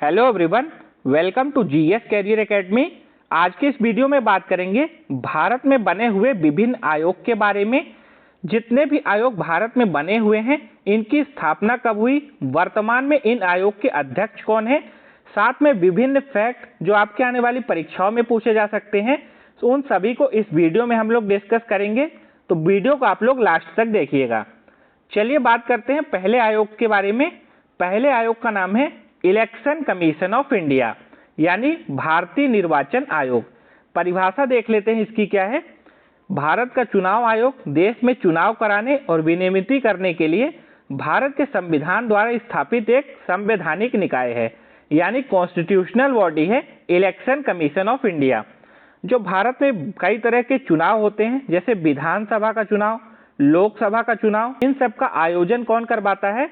Hello everyone, welcome to GS career academy. आज के इस वीडियो में बात करेंगे भारत में बने हुए विभिन्न आयोग के बारे में। जितने भी आयोग भारत में बने हुए हैं, इनकी स्थापना कब हुई, वर्तमान में इन आयोग के अध्यक्ष कौन है, साथ में विभिन्न फैक्ट जो आपके आने वाली परीक्षाओं में पूछे जा सकते हैं, तो उन सभी को इस वीडियो में हम लोग डिस्कस करेंगे। तो वीडियो को आप लोग लास्ट तक देखिएगा। चलिए बात करते हैं पहले आयोग के बारे में। पहले आयोग का नाम है इलेक्शन कमीशन ऑफ इंडिया, यानी भारतीय निर्वाचन आयोग। परिभाषा देख लेते हैं इसकी क्या है। भारत का चुनाव आयोग देश में चुनाव कराने और विनियमित करने के लिए भारत के संविधान द्वारा स्थापित एक संवैधानिक निकाय है, यानी कॉन्स्टिट्यूशनल बॉडी है इलेक्शन कमीशन ऑफ इंडिया। जो भारत में कई तरह के चुनाव होते हैं, जैसे विधानसभा का चुनाव, लोकसभा का चुनाव, इन सब का आयोजन कौन करवाता है?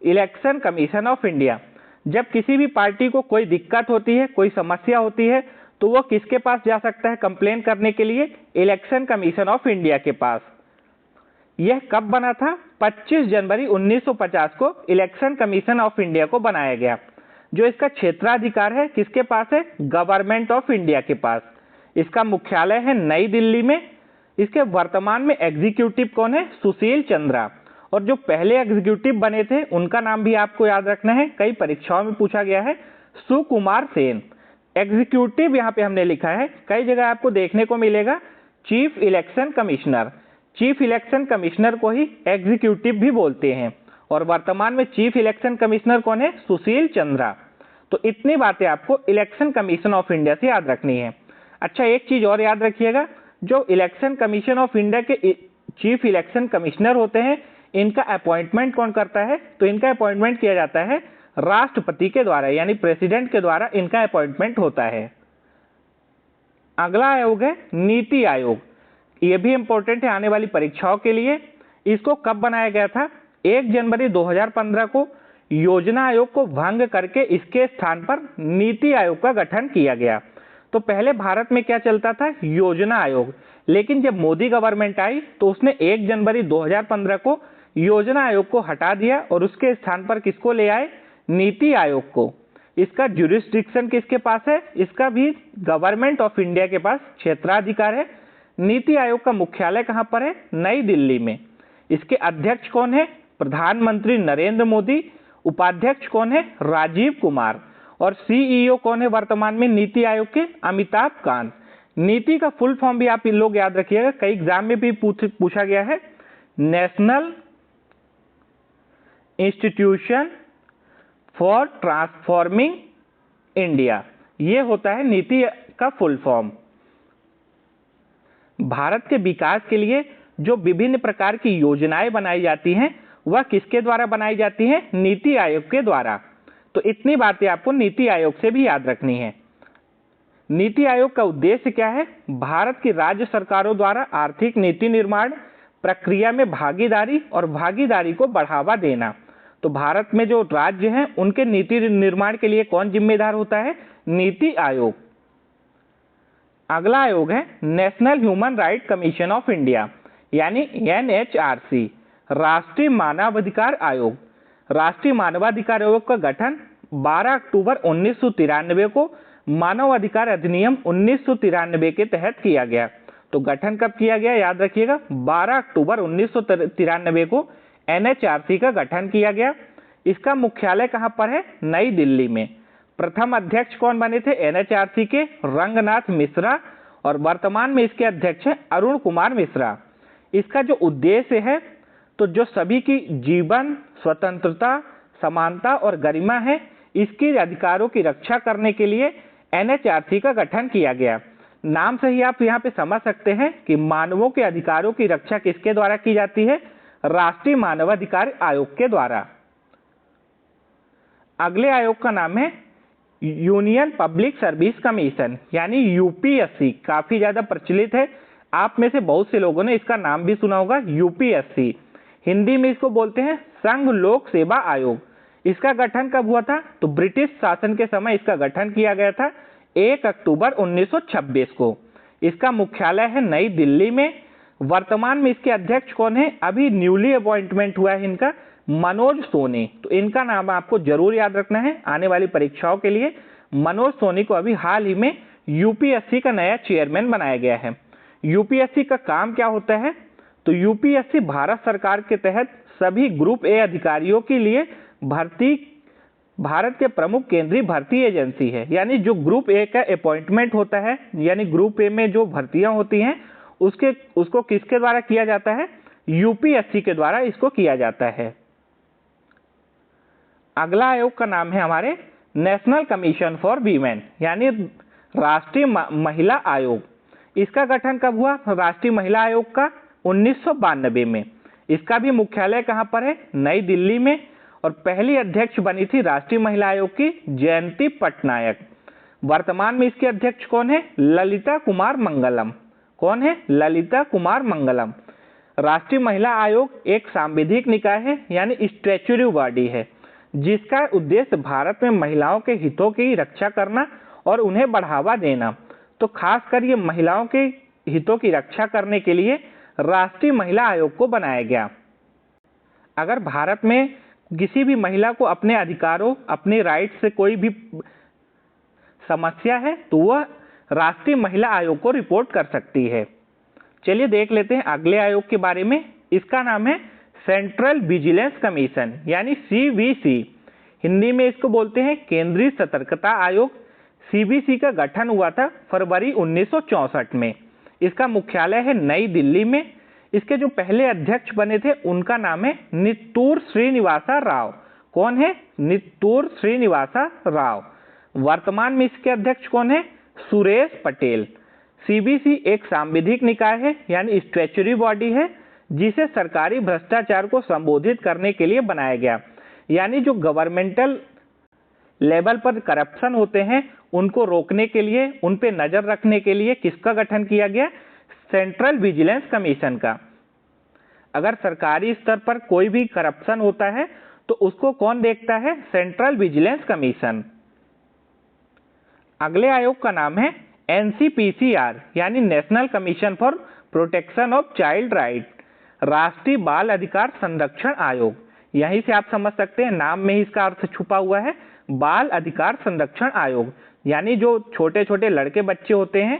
Election commission of India. जब किसी भी पार्टी को कोई दिक्कत होती है, कोई समस्या होती है, तो वो किसके पास जा सकता है कंप्लेन करने के लिए? इलेक्शन कमीशन ऑफ इंडिया के पास। यह कब बना था? 25 जनवरी 1950 को इलेक्शन कमीशन ऑफ इंडिया को बनाया गया। जो इसका क्षेत्राधिकार है किसके पास है? गवर्नमेंट ऑफ इंडिया के पास। इसका मुख्यालय है नई दिल्ली में। इसके वर्तमान में एग्जीक्यूटिव कौन है? सुशील चंद्रा। और जो पहले एग्जीक्यूटिव बने थे उनका नाम भी आपको याद रखना है, कई परीक्षाओं में पूछा गया है, सुकुमार सेन। एग्जीक्यूटिव यहाँ पे हमने लिखा है, कई जगह आपको देखने को मिलेगा chief election commissioner. Chief election commissioner को ही एग्जीक्यूटिव भी बोलते हैं। और वर्तमान में चीफ इलेक्शन कमिश्नर कौन है? सुशील चंद्रा। तो इतनी बातें आपको इलेक्शन कमीशन ऑफ इंडिया से याद रखनी है। अच्छा, एक चीज और याद रखिएगा, जो इलेक्शन कमीशन ऑफ इंडिया के चीफ इलेक्शन कमिश्नर होते हैं, इनका अपॉइंटमेंट कौन करता है? तो इनका अपॉइंटमेंट किया जाता है राष्ट्रपति के द्वारा, यानी प्रेसिडेंट के द्वारा इनका अपॉइंटमेंट होता है। अगला आयोग है नीति आयोग। यह भी इंपॉर्टेंट है आने वाली परीक्षाओं के लिए। इसको कब बनाया गया था? 1 जनवरी 2015 को योजना आयोग को भंग करके इसके स्थान पर नीति आयोग का गठन किया गया। तो पहले भारत में क्या चलता था? योजना आयोग। लेकिन जब मोदी गवर्नमेंट आई तो उसने 1 जनवरी 2015 को योजना आयोग को हटा दिया और उसके स्थान पर किसको ले आए? नीति आयोग को। इसका ज्यूरिसडिक्शन किसके पास है? इसका भी गवर्नमेंट ऑफ इंडिया के पास क्षेत्राधिकार है। नीति आयोग का मुख्यालय कहां पर है? नई दिल्ली में। इसके अध्यक्ष कौन है? प्रधानमंत्री नरेंद्र मोदी। उपाध्यक्ष कौन है? राजीव कुमार। और सीईओ कौन है वर्तमान में नीति आयोग के? अमिताभ कांत। नीति का फुल फॉर्म भी आप लोग याद रखिएगा, कई एग्जाम में भी पूछा गया है। National institution for transforming India, ये होता है नीति का फुल फॉर्म। भारत के विकास के लिए जो विभिन्न प्रकार की योजनाएं बनाई जाती हैं, वह किसके द्वारा बनाई जाती हैं? नीति आयोग के द्वारा। तो इतनी बातें आपको नीति आयोग से भी याद रखनी है। नीति आयोग का उद्देश्य क्या है? भारत की राज्य सरकारों द्वारा आर्थिक नीति निर्माण प्रक्रिया में भागीदारी और भागीदारी को बढ़ावा देना। तो भारत में जो राज्य हैं उनके नीति निर्माण के लिए कौन जिम्मेदार होता है? नीति आयोग। अगला आयोग है national human right commission of India, यानी NHRC, राष्ट्रीय मानवाधिकार आयोग। राष्ट्रीय मानवाधिकार आयोग का गठन 12 अक्टूबर 1993 को मानवाधिकार अधिनियम 1993 के तहत किया गया। तो गठन कब किया गया? याद रखिएगा, 12 अक्टूबर 1993 को NHRC का गठन किया गया। इसका मुख्यालय कहां पर है? नई दिल्ली में। प्रथम अध्यक्ष कौन बने थे NHRC के? रंगनाथ मिश्रा। और वर्तमान में इसके अध्यक्ष हैं अरुण कुमार मिश्रा। इसका जो उद्देश्य है, तो जो सभी की जीवन, स्वतंत्रता, समानता और गरिमा है, इसके अधिकारों की रक्षा करने के लिए NHRC का गठन किया गया। नाम से ही आप यहाँ पे समझ सकते हैं कि मानवों के अधिकारों की रक्षा किसके द्वारा की जाती है? राष्ट्रीय मानवाधिकार आयोग के द्वारा। अगले आयोग का नाम है यूनियन पब्लिक सर्विस कमीशन, यानी UPSC। काफी ज्यादा प्रचलित है, आप में से बहुत से लोगों ने इसका नाम भी सुना होगा, UPSC। हिंदी में इसको बोलते हैं संघ लोक सेवा आयोग। इसका गठन कब हुआ था? तो ब्रिटिश शासन के समय इसका गठन किया गया था 1 अक्टूबर 1926 को। इसका मुख्यालय है नई दिल्ली में। वर्तमान में इसके अध्यक्ष कौन है? अभी न्यूली अपॉइंटमेंट हुआ है इनका, मनोज सोनी। तो इनका नाम आपको जरूर याद रखना है आने वाली परीक्षाओं के लिए। मनोज सोनी को अभी हाल ही में यूपीएससी का नया चेयरमैन बनाया गया है। यूपीएससी का काम क्या होता है? तो यूपीएससी भारत सरकार के तहत सभी ग्रुप ए अधिकारियों के लिए भर्ती, भारत के प्रमुख केंद्रीय भर्ती एजेंसी है। यानी जो ग्रुप ए का अपॉइंटमेंट होता है, यानी ग्रुप ए में जो भर्तियां होती हैं उसको किसके द्वारा किया जाता है? यूपीएससी के द्वारा इसको किया जाता है। अगला आयोग का नाम है हमारे नेशनल कमीशन फॉर वीमेन, यानी राष्ट्रीय महिला आयोग। इसका गठन कब हुआ? राष्ट्रीय महिला आयोग का 1992 में। इसका भी मुख्यालय कहां पर है? नई दिल्ली में। और पहली अध्यक्ष बनी थी राष्ट्रीय महिला आयोग की जयंती पटनायक। वर्तमान में इसके अध्यक्ष कौन है? ललिता कुमार मंगलम। कौन है? ललिता कुमार मंगलम। राष्ट्रीय महिला आयोग एक सांविधिक निकाय है, यानी स्टैट्यूटरी बॉडी है, जिसका उद्देश्य भारत में महिलाओं के हितों की रक्षा करना और उन्हें बढ़ावा देना। तो खासकर ये महिलाओं के हितों की रक्षा करने के लिए राष्ट्रीय महिला आयोग को बनाया गया। अगर भारत में किसी भी महिला को अपने अधिकारों, अपने राइट से कोई भी समस्या है तो वह राष्ट्रीय महिला आयोग को रिपोर्ट कर सकती है। चलिए देख लेते हैं अगले आयोग के बारे में। इसका नाम है सेंट्रल विजिलेंस कमीशन, यानी सीवीसी। हिंदी में इसको बोलते हैं केंद्रीय सतर्कता आयोग। सीवीसी का गठन हुआ था फरवरी 1964 में। इसका मुख्यालय है नई दिल्ली में। इसके जो पहले अध्यक्ष बने थे उनका नाम है नित्तूर श्रीनिवासा राव। कौन है? नित्तूर श्रीनिवासा राव। वर्तमान में इसके अध्यक्ष कौन है? सुरेश पटेल। सीबीसी एक सांविधिक निकाय है, यानी स्टैट्यूटरी बॉडी है, जिसे सरकारी भ्रष्टाचार को संबोधित करने के लिए बनाया गया। यानी जो गवर्नमेंटल लेवल पर करप्शन होते हैं उनको रोकने के लिए, उन पे नजर रखने के लिए किसका गठन किया गया? सेंट्रल विजिलेंस कमीशन का। अगर सरकारी स्तर पर कोई भी करप्शन होता है तो उसको कौन देखता है? Central vigilance commission. अगले आयोग का नाम है एनसीपीसीआर, यानी national commission for protection of child right, राष्ट्रीय बाल अधिकार संरक्षण आयोग। यहीं से आप समझ सकते हैं, नाम में ही इसका अर्थ छुपा हुआ है, बाल अधिकार संरक्षण आयोग। यानी जो छोटे छोटे लड़के बच्चे होते हैं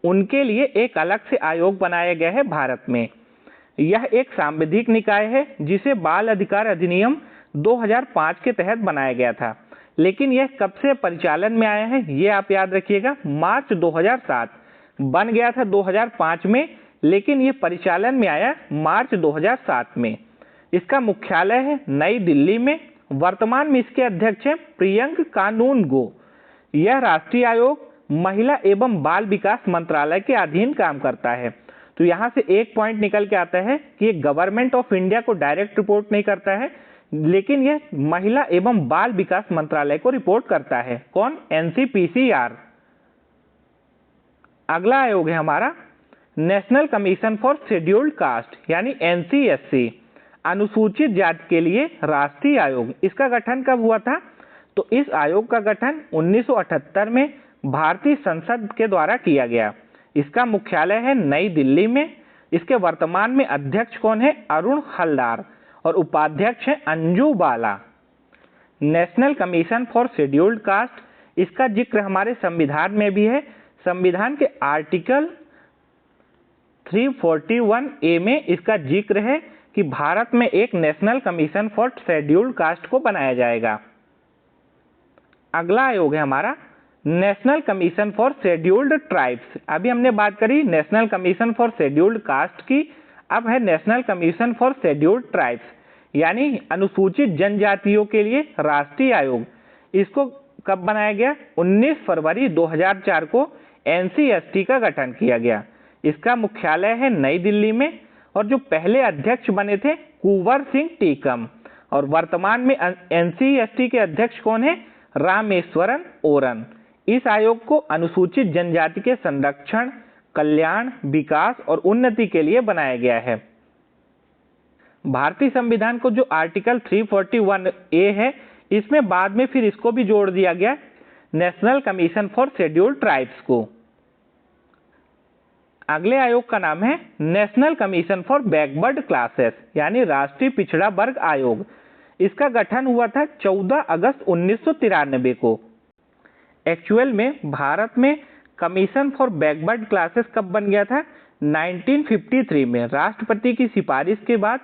उनके लिए एक अलग से आयोग बनाया गया है भारत में। यह एक सांविधिक निकाय है जिसे बाल अधिकार अधिनियम 2005 के तहत बनाया गया था। लेकिन यह कब से परिचालन में आया है ये आप याद रखिएगा, मार्च 2007। बन गया था 2005 में, लेकिन यह परिचालन में आया मार्च 2007 में। इसका मुख्यालय है नई दिल्ली में। वर्तमान में इसके अध्यक्ष हैं प्रियंक कानूनगो। यह राष्ट्रीय आयोग महिला एवं बाल विकास मंत्रालय के अधीन काम करता है। तो यहाँ से एक पॉइंट निकल के आता है कि ये गवर्नमेंट ऑफ इंडिया को डायरेक्ट रिपोर्ट नहीं करता है, लेकिन यह महिला एवं बाल विकास मंत्रालय को रिपोर्ट करता है। कौन? एनसीपीसीआर। अगला आयोग है हमारा national commission for scheduled cast, यानी एनसीएससी, अनुसूचित जाति के लिए राष्ट्रीय आयोग। इसका गठन कब हुआ था? तो इस आयोग का गठन 1978 में भारतीय संसद के द्वारा किया गया। इसका मुख्यालय है नई दिल्ली में। इसके वर्तमान में अध्यक्ष कौन है? अरुण हलदार। और उपाध्यक्ष है Anju Bala. National commission for scheduled caste, इसका जिक्र हमारे संविधान में भी है। संविधान के आर्टिकल 341A में इसका जिक्र है कि भारत में एक national commission for scheduled cast को बनाया जाएगा। अगला आयोग है हमारा national commission for scheduled tribes. अभी हमने बात करी national commission for scheduled cast की, अब है national commission for scheduled tribes, यानी अनुसूचित जनजातियों के लिए राष्ट्रीय आयोग। इसको कब बनाया गया? 19 फरवरी 2004 को एनसीएसटी का गठन किया गया। इसका मुख्यालय है नई दिल्ली में। और जो पहले अध्यक्ष बने थे कुंवर सिंह टीकम। और वर्तमान में एनसीएसटी के अध्यक्ष कौन है? रामेश्वरन ओरन। इस आयोग को अनुसूचित जनजाति के संरक्षण, कल्याण, विकास और उन्नति के लिए बनाया गया है। भारतीय संविधान को जो आर्टिकल 341A है, इसमें बाद में फिर इसको भी जोड़ दिया गया, national commission for scheduled tribes को। अगले आयोग का नाम है national commission for backward classes यानी राष्ट्रीय पिछड़ा वर्ग आयोग। इसका गठन हुआ था 14 अगस्त 1993 को। एक्चुअल में भारत में कमीशन फॉर बैकवर्ड क्लासेस कब बन गया था? 1953 में। राष्ट्रपति की सिफारिश के बाद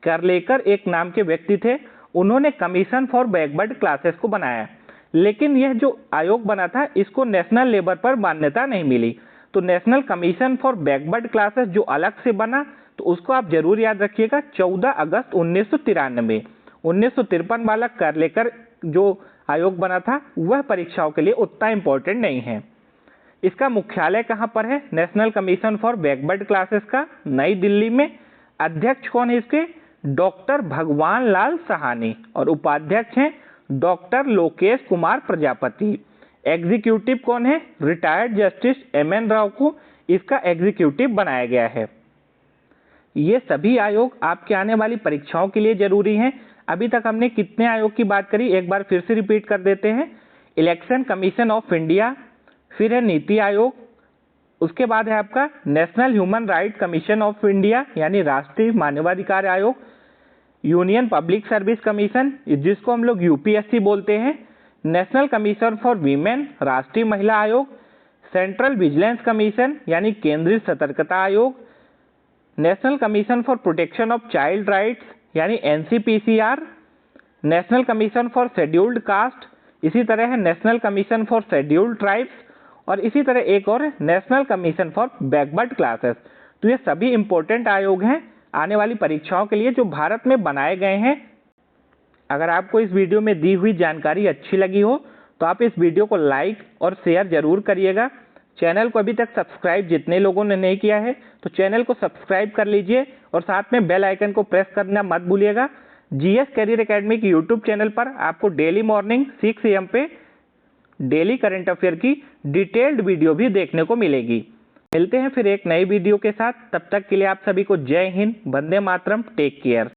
करलेकर एक नाम के व्यक्ति थे, उन्होंने कमीशन फॉर बैकवर्ड क्लासेस को बनाया। लेकिन यह जो आयोग बना था इसको नेशनल लेवल पर मान्यता नहीं मिली, तो national commission for backward classes जो अलग से बना, तो उसको आप जरूर याद रखिएगा 14 अगस्त 1993। 1953 वाला करलेकर जो आयोग बना था वह परीक्षाओं के लिए उतना इंपॉर्टेंट नहीं है। इसका मुख्यालय कहाँ पर है? National commission for backward classes का नई दिल्ली में। अध्यक्ष कौन है इसके? डॉक्टर भगवान लाल सहानी, और उपाध्यक्ष हैं डॉक्टर लोकेश कुमार प्रजापति। एग्जीक्यूटिव कौन है? रिटायर्ड जस्टिस MN राव को इसका एग्जीक्यूटिव बनाया गया है। ये सभी आयोग आपके आने वाली परीक्षाओं के लिए जरूरी हैं। अभी तक हमने कितने आयोग की बात करी, एक बार फिर से रिपीट कर देते हैं। इलेक्शन कमीशन ऑफ इंडिया, फिर है नीति आयोग, उसके बाद है आपका national human right commission of India यानी राष्ट्रीय मानवाधिकार आयोग, यूनियन पब्लिक सर्विस कमीशन जिसको हम लोग UPSC बोलते हैं, नेशनल कमीशन फॉर वीमेन राष्ट्रीय महिला आयोग, सेंट्रल विजिलेंस कमीशन यानी केंद्रीय सतर्कता आयोग, national commission for protection of child rights यानी NCPCR, national commission for scheduled cast, इसी तरह है national commission for scheduled tribes, और इसी तरह एक और national commission for backward classes. तो ये सभी इंपॉर्टेंट आयोग हैं आने वाली परीक्षाओं के लिए जो भारत में बनाए गए हैं। अगर आपको इस वीडियो में दी हुई जानकारी अच्छी लगी हो तो आप इस वीडियो को लाइक और शेयर जरूर करिएगा। चैनल को अभी तक सब्सक्राइब जितने लोगों ने नहीं किया है तो चैनल को सब्सक्राइब कर लीजिए और साथ में बेल आइकन को प्रेस करना मत भूलिएगा। GS कैरियर एकेडमी की यूट्यूब चैनल पर आपको डेली मॉर्निंग 6 AM पे डेली करंट अफेयर की डिटेल्ड वीडियो भी देखने को मिलेगी। मिलते हैं फिर एक नई वीडियो के साथ, तब तक के लिए आप सभी को जय हिंद, वंदे मातरम, टेक केयर।